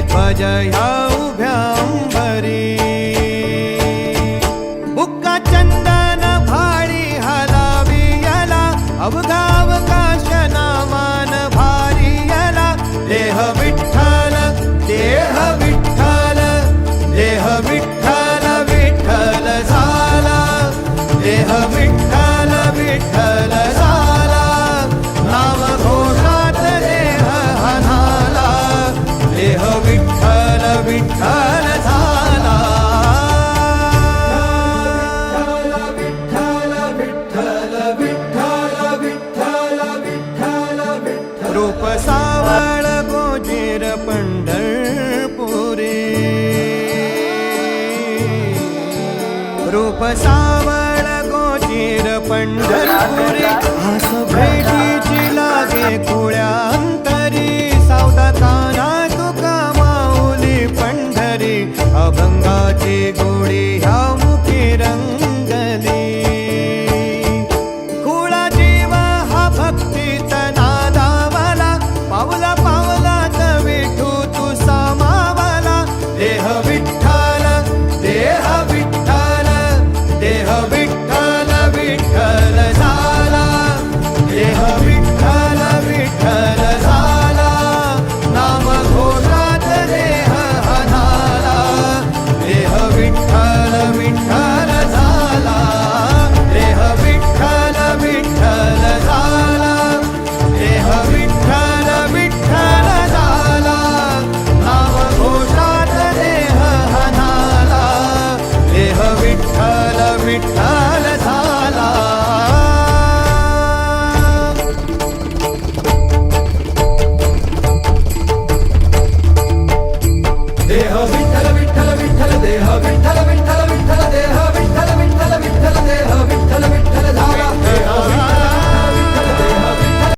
ध्वज ह्या उभ्या अंबरी. बुक्का चंदन भाळी हलावी याला अवघा अवकाश नामान भारी याला. देह विठ्ठल देह विठ्ठल देह विठ्ठल विठ्ठल झाला. देह विठ्ठल विठ्ठल झाला. नाम घोषात देह हनाला. देह विठ्ठल विठ्ठल झाला. विठ्ठल विठ्ठल विठ्ठल विठ्ठल विठ्ठल विठ्ठल. रूप सावळ गोजीर पंढरपुरी. रूप सावळ गोजीर पंढरपुरी. हास भेटीची लागे खुळ्या अंतरी. सावधा काना तुका माऊली पंढरी. अभंगाची गोडी ह्या मुखी रंगली. खुळा जीव हा भक्तीत नादावला. पावला पावलात विठू तू समावला. देह विठ्ठल देह विठ्ठल देह विठ्ठल विठ्ठल झाला. देह विठ्ठल विठ्ठल झाला. नाम घोषात देह हनाला. देह विठ्ठल विठ्ठल झाला. देह विठ्ठल विठ्ठल झाला. देह विठ्ठल विठ्ठल झाला. नाम घोषात देह हनाला. देह विठ्ठल विठ्ठल